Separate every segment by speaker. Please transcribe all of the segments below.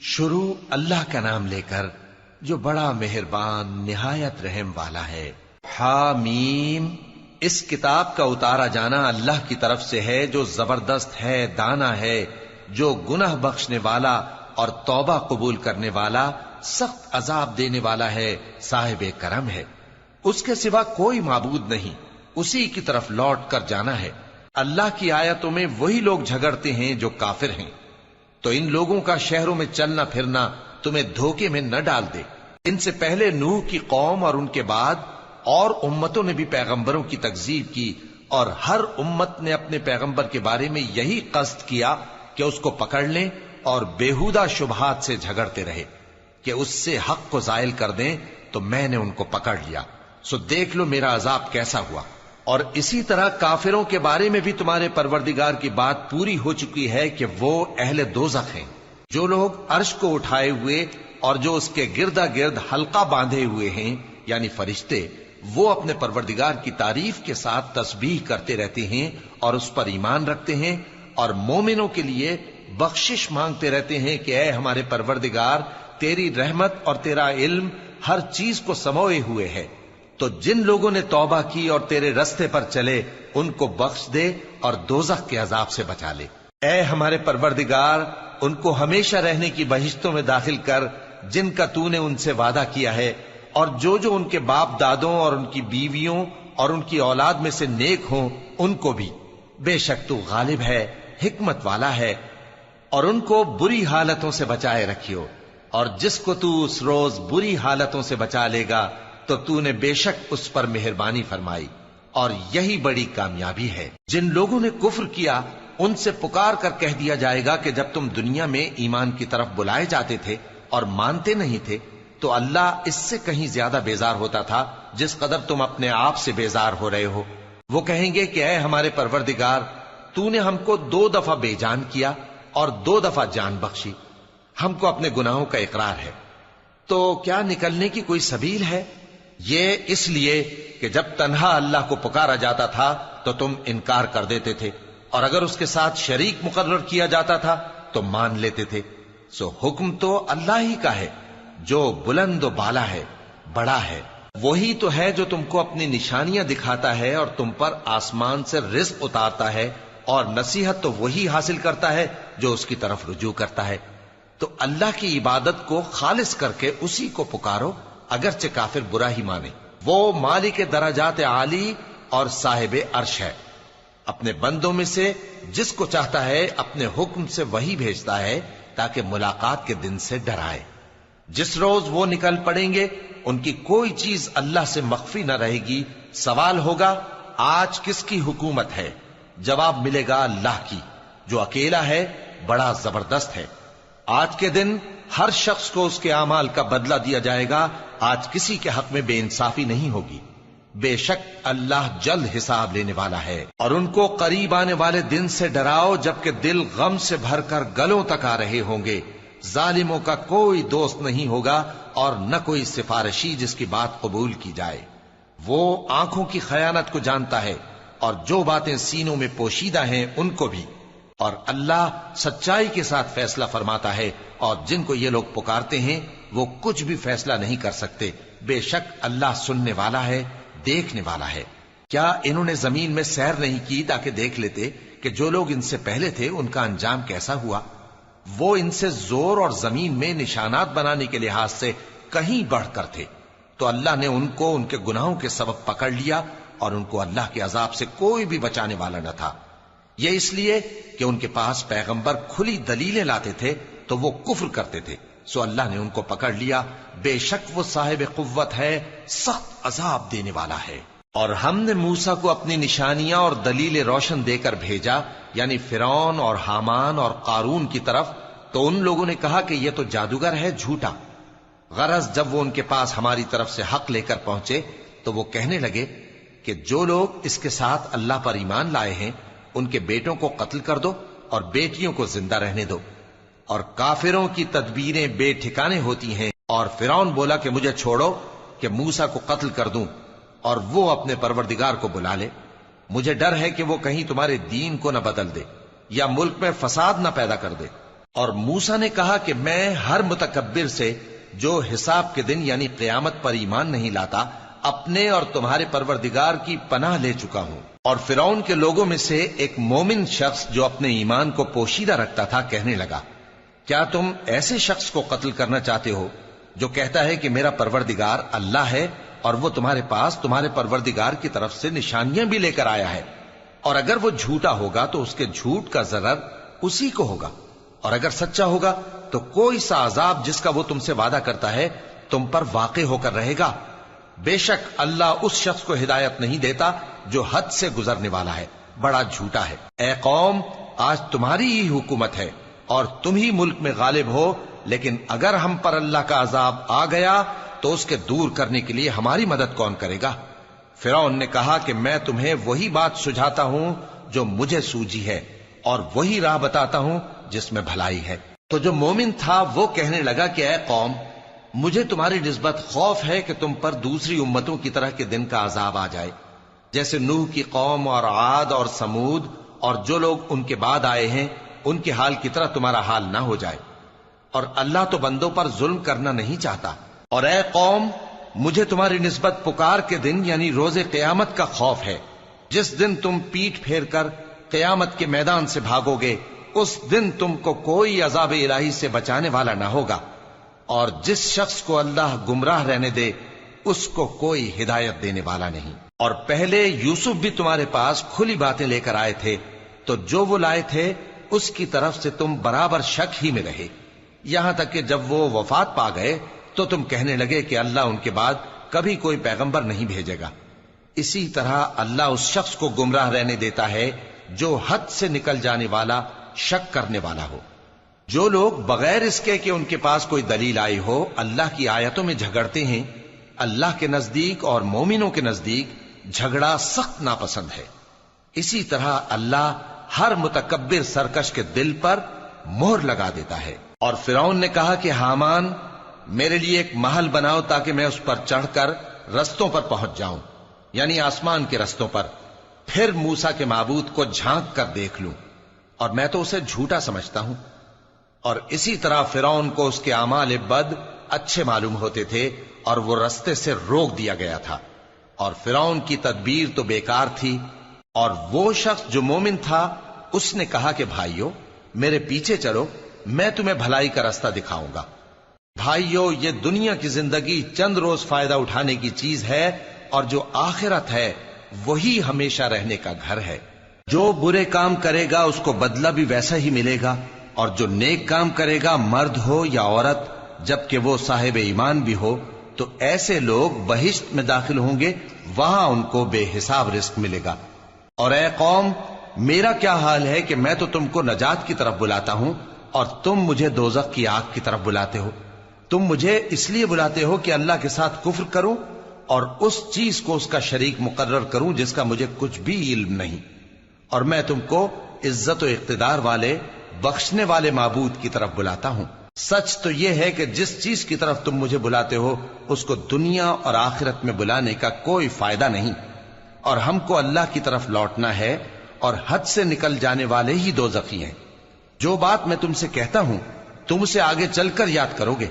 Speaker 1: شروع اللہ کا نام لے کر جو بڑا مہربان نہایت رحم والا ہے۔ حامیم، اس کتاب کا اتارا جانا اللہ کی طرف سے ہے جو زبردست ہے، دانا ہے، جو گناہ بخشنے والا اور توبہ قبول کرنے والا، سخت عذاب دینے والا ہے، صاحب کرم ہے۔ اس کے سوا کوئی معبود نہیں، اسی کی طرف لوٹ کر جانا ہے۔ اللہ کی آیتوں میں وہی لوگ جھگڑتے ہیں جو کافر ہیں، تو ان لوگوں کا شہروں میں چلنا پھرنا تمہیں دھوکے میں نہ ڈال دے۔ ان سے پہلے نوح کی قوم اور ان کے بعد اور امتوں نے بھی پیغمبروں کی تکذیب کی، اور ہر امت نے اپنے پیغمبر کے بارے میں یہی قصد کیا کہ اس کو پکڑ لیں اور بیہودہ شبہات سے جھگڑتے رہے کہ اس سے حق کو زائل کر دیں، تو میں نے ان کو پکڑ لیا، سو دیکھ لو میرا عذاب کیسا ہوا۔ اور اسی طرح کافروں کے بارے میں بھی تمہارے پروردگار کی بات پوری ہو چکی ہے کہ وہ اہل دوزخ ہیں۔ جو لوگ عرش کو اٹھائے ہوئے اور جو اس کے گردا گرد حلقہ باندھے ہوئے ہیں یعنی فرشتے، وہ اپنے پروردگار کی تعریف کے ساتھ تسبیح کرتے رہتے ہیں اور اس پر ایمان رکھتے ہیں، اور مومنوں کے لیے بخشش مانگتے رہتے ہیں کہ اے ہمارے پروردگار، تیری رحمت اور تیرا علم ہر چیز کو سموئے ہوئے ہے، تو جن لوگوں نے توبہ کی اور تیرے رستے پر چلے ان کو بخش دے اور دوزخ کے عذاب سے بچا لے۔ اے ہمارے پروردگار، ان کو ہمیشہ رہنے کی بہشتوں میں داخل کر جن کا تو نے ان سے وعدہ کیا ہے، اور جو جو ان کے باپ دادوں اور ان کی بیویوں اور ان کی اولاد میں سے نیک ہوں ان کو بھی، بے شک تو غالب ہے، حکمت والا ہے۔ اور ان کو بری حالتوں سے بچائے رکھیو، اور جس کو تو اس روز بری حالتوں سے بچا لے گا تو نے بے شک اس پر مہربانی فرمائی، اور یہی بڑی کامیابی ہے۔ جن لوگوں نے کفر کیا ان سے پکار کر کہہ دیا جائے گا کہ جب تم دنیا میں ایمان کی طرف بلائے جاتے تھے اور مانتے نہیں تھے تو اللہ اس سے کہیں زیادہ بیزار ہوتا تھا جس قدر تم اپنے آپ سے بیزار ہو رہے ہو۔ وہ کہیں گے کہ اے ہمارے پروردگار، تو نے ہم کو 2 دفعہ بے جان کیا اور 2 دفعہ جان بخشی، ہم کو اپنے گناہوں کا اقرار ہے، تو کیا نکلنے کی کوئی سبیل ہے؟ یہ اس لیے کہ جب تنہا اللہ کو پکارا جاتا تھا تو تم انکار کر دیتے تھے، اور اگر اس کے ساتھ شریک مقرر کیا جاتا تھا تو مان لیتے تھے۔ سو حکم تو اللہ ہی کا ہے جو بلند و بالا ہے، بڑا ہے۔ وہی تو ہے جو تم کو اپنی نشانیاں دکھاتا ہے اور تم پر آسمان سے رزق اتارتا ہے، اور نصیحت تو وہی حاصل کرتا ہے جو اس کی طرف رجوع کرتا ہے۔ تو اللہ کی عبادت کو خالص کر کے اسی کو پکارو، اگرچہ کافر برا ہی مانے۔ وہ مالک درجات عالی اور صاحب عرش ہے، اپنے بندوں میں سے جس کو چاہتا ہے اپنے حکم سے وہی بھیجتا ہے تاکہ ملاقات کے دن سے ڈرائے۔ جس روز وہ نکل پڑیں گے ان کی کوئی چیز اللہ سے مخفی نہ رہے گی۔ سوال ہوگا آج کس کی حکومت ہے؟ جواب ملے گا اللہ کی، جو اکیلا ہے، بڑا زبردست ہے۔ آج کے دن ہر شخص کو اس کے اعمال کا بدلہ دیا جائے گا، آج کسی کے حق میں بے انصافی نہیں ہوگی۔ بے شک اللہ جلد حساب لینے والا ہے۔ اور ان کو قریب آنے والے دن سے ڈراؤ جبکہ دل غم سے بھر کر گلوں تک آ رہے ہوں گے۔ ظالموں کا کوئی دوست نہیں ہوگا اور نہ کوئی سفارشی جس کی بات قبول کی جائے۔ وہ آنکھوں کی خیانت کو جانتا ہے اور جو باتیں سینوں میں پوشیدہ ہیں ان کو بھی، اور اللہ سچائی کے ساتھ فیصلہ فرماتا ہے، اور جن کو یہ لوگ پکارتے ہیں وہ کچھ بھی فیصلہ نہیں کر سکتے۔ بے شک اللہ سننے والا ہے، دیکھنے والا ہے۔ کیا انہوں نے زمین میں سیر نہیں کی تاکہ دیکھ لیتے کہ جو لوگ ان سے پہلے تھے ان کا انجام کیسا ہوا؟ وہ ان سے زور اور زمین میں نشانات بنانے کے لحاظ سے کہیں بڑھ کر تھے، تو اللہ نے ان کو ان کے گناہوں کے سبب پکڑ لیا، اور ان کو اللہ کے عذاب سے کوئی بھی بچانے والا نہ تھا۔ یہ اس لیے کہ ان کے پاس پیغمبر کھلی دلیلیں لاتے تھے تو وہ کفر کرتے تھے، سو اللہ نے ان کو پکڑ لیا۔ بے شک وہ صاحب قوت ہے، سخت عذاب دینے والا ہے۔ اور ہم نے موسیٰ کو اپنی نشانیاں اور دلیل روشن دے کر بھیجا، یعنی فرعون اور حامان اور قارون کی طرف، تو ان لوگوں نے کہا کہ یہ تو جادوگر ہے، جھوٹا۔ غرض جب وہ ان کے پاس ہماری طرف سے حق لے کر پہنچے تو وہ کہنے لگے کہ جو لوگ اس کے ساتھ اللہ پر ایمان لائے ہیں ان کے بیٹوں کو قتل کر دو اور بیٹیوں کو زندہ رہنے دو۔ اور کافروں کی تدبیریں بے ٹھکانے ہوتی ہیں۔ اور فرعون بولا کہ مجھے چھوڑو کہ موسیٰ کو قتل کر دوں اور وہ اپنے پروردگار کو بلا لے، مجھے ڈر ہے کہ وہ کہیں تمہارے دین کو نہ بدل دے یا ملک میں فساد نہ پیدا کر دے۔ اور موسیٰ نے کہا کہ میں ہر متکبر سے جو حساب کے دن یعنی قیامت پر ایمان نہیں لاتا اپنے اور تمہارے پروردگار کی پناہ لے چکا ہوں۔ اور فرعون کے لوگوں میں سے ایک مومن شخص جو اپنے ایمان کو پوشیدہ رکھتا تھا کہنے لگا، کیا تم ایسے شخص کو قتل کرنا چاہتے ہو جو کہتا ہے کہ میرا پروردگار اللہ ہے اور وہ تمہارے پاس تمہارے پروردگار کی طرف سے نشانیاں بھی لے کر آیا ہے؟ اور اگر وہ جھوٹا ہوگا تو اس کے جھوٹ کا ضرر اسی کو ہوگا، اور اگر سچا ہوگا تو کوئی سا عذاب جس کا وہ تم سے وعدہ کرتا ہے تم پر واقع ہو کر رہے گا۔ بے شک اللہ اس شخص کو ہدایت نہیں دیتا جو حد سے گزرنے والا ہے، بڑا جھوٹا ہے۔ اے قوم، آج تمہاری ہی حکومت ہے اور تم ہی ملک میں غالب ہو، لیکن اگر ہم پر اللہ کا عذاب آ گیا تو اس کے دور کرنے کے لیے ہماری مدد کون کرے گا؟ فرعون نے کہا کہ میں تمہیں وہی بات سجھاتا ہوں جو مجھے سوجھی ہے اور وہی راہ بتاتا ہوں جس میں بھلائی ہے۔ تو جو مومن تھا وہ کہنے لگا کہ اے قوم، مجھے تمہاری نسبت خوف ہے کہ تم پر دوسری امتوں کی طرح کے دن کا عذاب آ جائے، جیسے نوح کی قوم اور عاد اور سمود اور جو لوگ ان کے بعد آئے ہیں ان کے حال کی طرح تمہارا حال نہ ہو جائے، اور اللہ تو بندوں پر ظلم کرنا نہیں چاہتا۔ اور اے قوم، مجھے تمہاری نسبت پکار کے دن یعنی روز قیامت کا خوف ہے، جس دن تم پیٹ پھیر کر قیامت کے میدان سے بھاگو گے، اس دن تم کو کوئی عذاب الہی سے بچانے والا نہ ہوگا، اور جس شخص کو اللہ گمراہ رہنے دے اس کو کوئی ہدایت دینے والا نہیں۔ اور پہلے یوسف بھی تمہارے پاس کھلی باتیں لے کر آئے تھے، تو جو وہ لائے تھے اس کی طرف سے تم برابر شک ہی میں رہے، یہاں تک کہ جب وہ وفات پا گئے تو تم کہنے لگے کہ اللہ ان کے بعد کبھی کوئی پیغمبر نہیں بھیجے گا۔ اسی طرح اللہ اس شخص کو گمراہ رہنے دیتا ہے جو حد سے نکل جانے والا، شک کرنے والا ہو۔ جو لوگ بغیر اس کے کہ ان کے پاس کوئی دلیل آئی ہو اللہ کی آیتوں میں جھگڑتے ہیں، اللہ کے نزدیک اور مومنوں کے نزدیک جھگڑا سخت ناپسند ہے۔ اسی طرح اللہ ہر متکبر سرکش کے دل پر مہر لگا دیتا ہے۔ اور فرعون نے کہا کہ حامان، میرے لیے ایک محل بناؤ تاکہ میں اس پر چڑھ کر رستوں پر پہنچ جاؤں، یعنی آسمان کے رستوں پر، پھر موسیٰ کے معبود کو جھانک کر دیکھ لوں، اور میں تو اسے جھوٹا سمجھتا ہوں۔ اور اسی طرح فرعون کو اس کے اعمال بد اچھے معلوم ہوتے تھے اور وہ رستے سے روک دیا گیا تھا، اور فرعون کی تدبیر تو بیکار تھی۔ اور وہ شخص جو مومن تھا اس نے کہا کہ بھائیو، میرے پیچھے چلو، میں تمہیں بھلائی کا رستہ دکھاؤں گا۔ بھائیو، یہ دنیا کی زندگی چند روز فائدہ اٹھانے کی چیز ہے، اور جو آخرت ہے وہی ہمیشہ رہنے کا گھر ہے۔ جو برے کام کرے گا اس کو بدلہ بھی ویسا ہی ملے گا، اور جو نیک کام کرے گا مرد ہو یا عورت جبکہ وہ صاحب ایمان بھی ہو تو ایسے لوگ بہشت میں داخل ہوں گے، وہاں ان کو بے حساب رزق ملے گا۔ اور اے قوم، میرا کیا حال ہے کہ میں تو تم کو نجات کی طرف بلاتا ہوں اور تم مجھے دوزخ کی آگ کی طرف بلاتے ہو۔ تم مجھے اس لیے بلاتے ہو کہ اللہ کے ساتھ کفر کروں اور اس چیز کو اس کا شریک مقرر کروں جس کا مجھے کچھ بھی علم نہیں، اور میں تم کو عزت و اقتدار والے بخشنے والے معبود کی طرف بلاتا ہوں۔ سچ تو یہ ہے کہ جس چیز کی طرف تم مجھے بلاتے ہو اس کو دنیا اور آخرت میں بلانے کا کوئی فائدہ نہیں، اور ہم کو اللہ کی طرف لوٹنا ہے، اور حد سے نکل جانے والے ہی دوزخی ہیں۔ جو بات میں تم سے کہتا ہوں تم اسے آگے چل کر یاد کرو گے،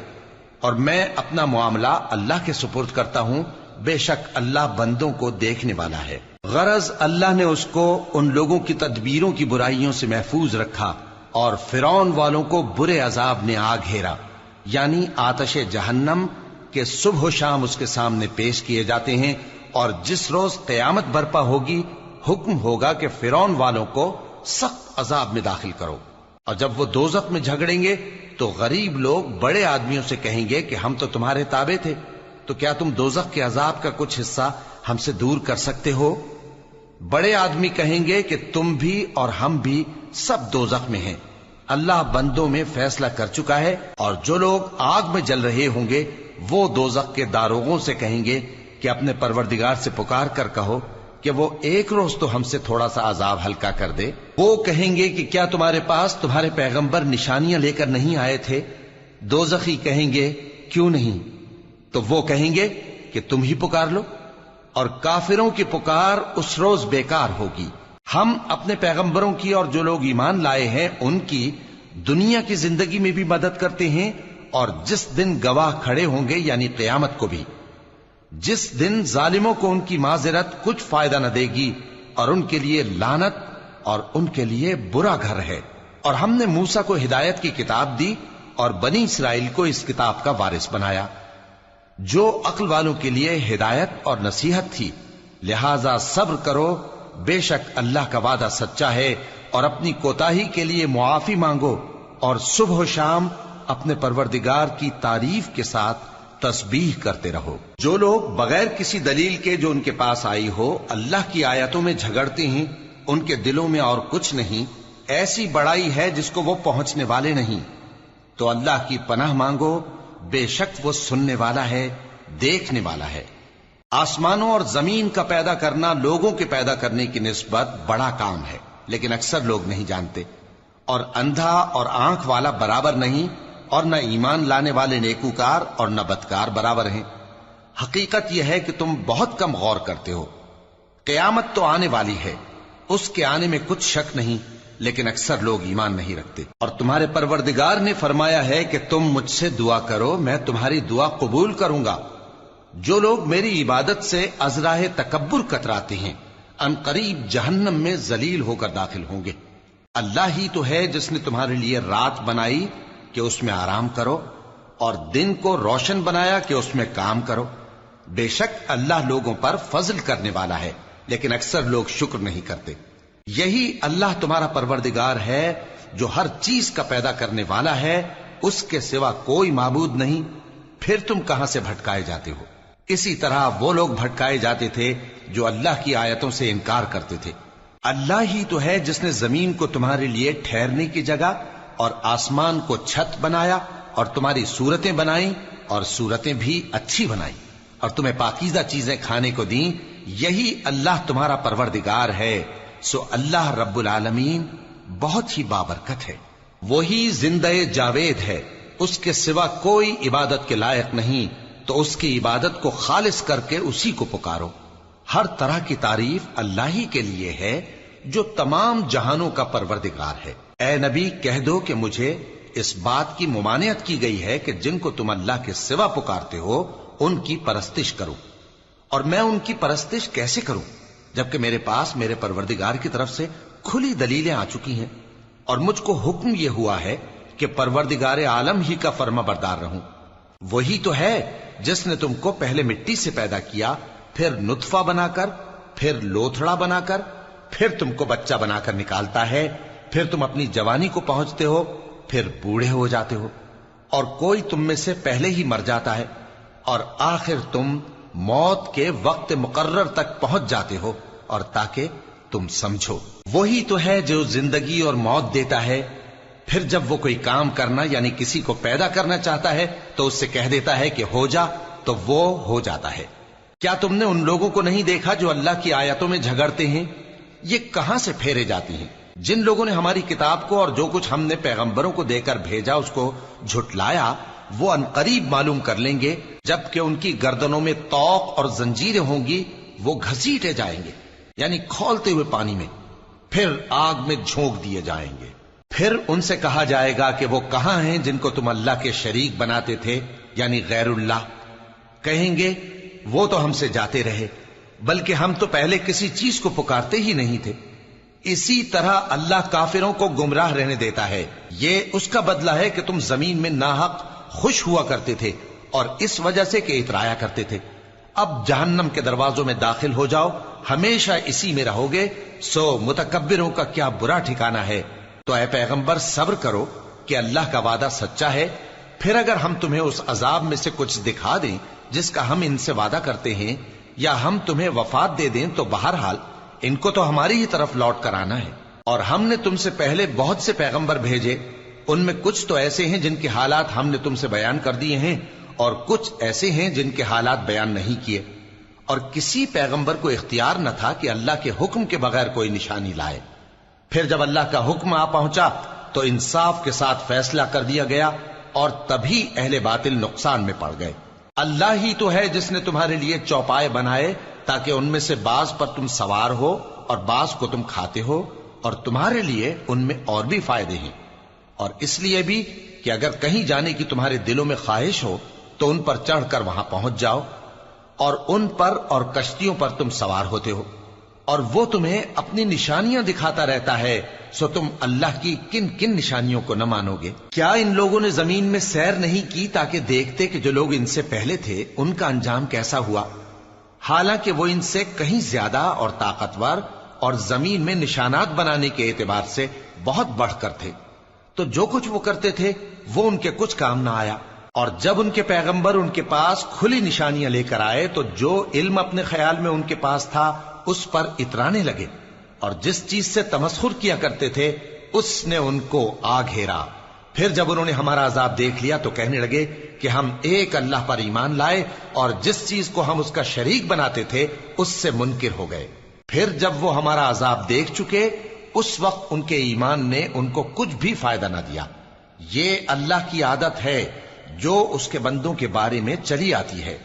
Speaker 1: اور میں اپنا معاملہ اللہ کے سپرد کرتا ہوں، بے شک اللہ بندوں کو دیکھنے والا ہے۔ غرض اللہ نے اس کو ان لوگوں کی تدبیروں کی برائیوں سے محفوظ رکھا، اور فرعون والوں کو برے عذاب نے آ گھیرا، یعنی آتش جہنم کے صبح و شام اس کے سامنے پیش کیے جاتے ہیں، اور جس روز قیامت برپا ہوگی حکم ہوگا کہ فرعون والوں کو سخت عذاب میں داخل کرو۔ اور جب وہ دوزخ میں جھگڑیں گے تو غریب لوگ بڑے آدمیوں سے کہیں گے کہ ہم تو تمہارے تابع تھے، تو کیا تم دوزخ کے عذاب کا کچھ حصہ ہم سے دور کر سکتے ہو؟ بڑے آدمی کہیں گے کہ تم بھی اور ہم بھی سب دوزخ میں ہیں، اللہ بندوں میں فیصلہ کر چکا ہے۔ اور جو لوگ آگ میں جل رہے ہوں گے وہ دوزخ کے داروغوں سے کہیں گے کہ اپنے پروردگار سے پکار کر کہو کہ وہ ایک روز تو ہم سے تھوڑا سا عذاب ہلکا کر دے۔ وہ کہیں گے کہ کیا تمہارے پاس تمہارے پیغمبر نشانیاں لے کر نہیں آئے تھے؟ دوزخی کہیں گے کیوں نہیں؟ تو وہ کہیں گے کہ تم ہی پکار لو، اور کافروں کی پکار اس روز بیکار ہوگی۔ ہم اپنے پیغمبروں کی اور جو لوگ ایمان لائے ہیں ان کی دنیا کی زندگی میں بھی مدد کرتے ہیں اور جس دن گواہ کھڑے ہوں گے یعنی قیامت کو بھی، جس دن ظالموں کو ان کی معذرت کچھ فائدہ نہ دے گی اور ان کے لیے لعنت اور ان کے لیے برا گھر ہے۔ اور ہم نے موسیٰ کو ہدایت کی کتاب دی اور بنی اسرائیل کو اس کتاب کا وارث بنایا، جو عقل والوں کے لیے ہدایت اور نصیحت تھی۔ لہذا صبر کرو، بے شک اللہ کا وعدہ سچا ہے، اور اپنی کوتاہی کے لیے معافی مانگو، اور صبح و شام اپنے پروردگار کی تعریف کے ساتھ تسبیح کرتے رہو۔ جو لوگ بغیر کسی دلیل کے جو ان کے پاس آئی ہو اللہ کی آیتوں میں جھگڑتے ہیں، ان کے دلوں میں اور کچھ نہیں، ایسی بڑائی ہے جس کو وہ پہنچنے والے نہیں۔ تو اللہ کی پناہ مانگو، بے شک وہ سننے والا ہے، دیکھنے والا ہے۔ آسمانوں اور زمین کا پیدا کرنا لوگوں کے پیدا کرنے کی نسبت بڑا کام ہے، لیکن اکثر لوگ نہیں جانتے۔ اور اندھا اور آنکھ والا برابر نہیں، اور نہ ایمان لانے والے نیکوکار اور نہ بدکار برابر ہیں۔ حقیقت یہ ہے کہ تم بہت کم غور کرتے ہو۔ قیامت تو آنے والی ہے، اس کے آنے میں کچھ شک نہیں، لیکن اکثر لوگ ایمان نہیں رکھتے۔ اور تمہارے پروردگار نے فرمایا ہے کہ تم مجھ سے دعا کرو، میں تمہاری دعا قبول کروں گا۔ جو لوگ میری عبادت سے ازراہ تکبر کتراتے ہیں، ان قریب جہنم میں ذلیل ہو کر داخل ہوں گے۔ اللہ ہی تو ہے جس نے تمہارے لیے رات بنائی کہ اس میں آرام کرو، اور دن کو روشن بنایا کہ اس میں کام کرو۔ بے شک اللہ لوگوں پر فضل کرنے والا ہے، لیکن اکثر لوگ شکر نہیں کرتے۔ یہی اللہ تمہارا پروردگار ہے جو ہر چیز کا پیدا کرنے والا ہے، اس کے سوا کوئی معبود نہیں، پھر تم کہاں سے بھٹکائے جاتے ہو؟ اسی طرح وہ لوگ بھٹکائے جاتے تھے جو اللہ کی آیتوں سے انکار کرتے تھے۔ اللہ ہی تو ہے جس نے زمین کو تمہارے لیے ٹھہرنے کی جگہ اور آسمان کو چھت بنایا، اور تمہاری صورتیں بنائیں اور صورتیں بھی اچھی بنائیں، اور تمہیں پاکیزہ چیزیں کھانے کو دیں۔ یہی اللہ تمہارا پروردگار ہے، سو اللہ رب العالمین بہت ہی بابرکت ہے۔ وہی زندہ جاوید ہے، اس کے سوا کوئی عبادت کے لائق نہیں، تو اس کی عبادت کو خالص کر کے اسی کو پکارو۔ ہر طرح کی تعریف اللہ ہی کے لیے ہے جو تمام جہانوں کا پروردگار ہے۔ اے نبی کہہ دو کہ مجھے اس بات کی ممانعت کی گئی ہے کہ جن کو تم اللہ کے سوا پکارتے ہو ان کی پرستش کرو، اور میں ان کی پرستش کیسے کروں جبکہ میرے پاس میرے پروردگار کی طرف سے کھلی دلیلیں آ چکی ہیں، اور مجھ کو حکم یہ ہوا ہے کہ پروردگار عالم ہی کا فرما بردار رہوں۔ وہی تو ہے جس نے تم کو پہلے مٹی سے پیدا کیا، پھر نطفہ بنا کر، پھر لوتھڑا بنا کر، پھر تم کو بچہ بنا کر نکالتا ہے، پھر تم اپنی جوانی کو پہنچتے ہو، پھر بوڑھے ہو جاتے ہو، اور کوئی تم میں سے پہلے ہی مر جاتا ہے، اور آخر تم موت کے وقت مقرر تک پہنچ جاتے ہو، اور تاکہ تم سمجھو۔ وہی تو ہے جو زندگی اور موت دیتا ہے، پھر جب وہ کوئی کام کرنا یعنی کسی کو پیدا کرنا چاہتا ہے تو اس سے کہہ دیتا ہے کہ ہو جا، تو وہ ہو جاتا ہے۔ کیا تم نے ان لوگوں کو نہیں دیکھا جو اللہ کی آیتوں میں جھگڑتے ہیں؟ یہ کہاں سے پھیرے جاتی ہیں؟ جن لوگوں نے ہماری کتاب کو اور جو کچھ ہم نے پیغمبروں کو دے کر بھیجا اس کو جھٹلایا، وہ ان قریب معلوم کر لیں گے جبکہ ان کی گردنوں میں طوق اور زنجیریں ہوں گی، وہ گھسیٹے جائیں گے یعنی کھولتے ہوئے پانی میں، پھر آگ میں جھونک دیے جائیں گے۔ پھر ان سے کہا جائے گا کہ وہ کہاں ہیں جن کو تم اللہ کے شریک بناتے تھے یعنی غیر اللہ؟ کہیں گے وہ تو ہم سے جاتے رہے، بلکہ ہم تو پہلے کسی چیز کو پکارتے ہی نہیں تھے۔ اسی طرح اللہ کافروں کو گمراہ رہنے دیتا ہے، یہ اس کا بدلہ ہے کہ تم زمین میں ناحق خوش ہوا کرتے تھے، اور اس وجہ سے کہ اترایا کرتے تھے۔ اب جہنم کے دروازوں میں داخل ہو جاؤ، ہمیشہ اسی میں رہو گے، سو متکبروں کا کیا برا ٹھکانہ ہے۔ تو اے پیغمبر صبر کرو کہ اللہ کا وعدہ سچا ہے، پھر اگر ہم تمہیں اس عذاب میں سے کچھ دکھا دیں جس کا ہم ان سے وعدہ کرتے ہیں، یا ہم تمہیں وفات دے دیں، تو بہرحال ان کو تو ہماری ہی طرف لوٹ کر آنا ہے۔ اور ہم نے تم سے پہلے بہت سے پیغمبر بھیجے، ان میں کچھ تو ایسے ہیں جن کے حالات ہم نے تم سے بیان کر دیے ہیں، اور کچھ ایسے ہیں جن کے حالات بیان نہیں کیے، اور کسی پیغمبر کو اختیار نہ تھا کہ اللہ کے حکم کے بغیر کوئی نشانی لائے۔ پھر جب اللہ کا حکم آ پہنچا تو انصاف کے ساتھ فیصلہ کر دیا گیا، اور تبھی اہل باطل نقصان میں پڑ گئے۔ اللہ ہی تو ہے جس نے تمہارے لیے چوپائے بنائے تاکہ ان میں سے بعض پر تم سوار ہو اور بعض کو تم کھاتے ہو، اور تمہارے لیے ان میں اور بھی فائدے ہیں۔ اور اس لیے بھی کہ اگر کہیں جانے کی تمہارے دلوں میں خواہش ہو تو ان پر چڑھ کر وہاں پہنچ جاؤ، اور ان پر اور کشتیوں پر تم سوار ہوتے ہو، اور وہ تمہیں اپنی نشانیاں دکھاتا رہتا ہے، سو تم اللہ کی کن کن نشانیوں کو نہ مانو گے؟ کیا ان لوگوں نے زمین میں سیر نہیں کی تاکہ دیکھتے کہ جو لوگ ان سے پہلے تھے ان کا انجام کیسا ہوا؟ حالانکہ وہ ان سے کہیں زیادہ اور طاقتور اور زمین میں نشانات بنانے کے اعتبار سے بہت بڑھ کر تھے، تو جو کچھ وہ کرتے تھے وہ ان کے کچھ کام نہ آیا۔ اور جب ان کے پیغمبر ان کے پاس کھلی نشانیاں لے کر آئے تو جو علم اپنے خیال میں ان کے پاس تھا اس پر اترانے لگے، اور جس چیز سے تمسخر کیا کرتے تھے اس نے ان کو آ گھیرا۔ پھر جب انہوں نے ہمارا عذاب دیکھ لیا تو کہنے لگے کہ ہم ایک اللہ پر ایمان لائے، اور جس چیز کو ہم اس کا شریک بناتے تھے اس سے منکر ہو گئے۔ پھر جب وہ ہمارا عذاب دیکھ چکے اس وقت ان کے ایمان نے ان کو کچھ بھی فائدہ نہ دیا۔ یہ اللہ کی عادت ہے جو اس کے بندوں کے بارے میں چلی آتی ہے،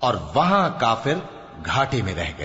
Speaker 1: اور وہاں کافر گھاٹے میں رہ گئے۔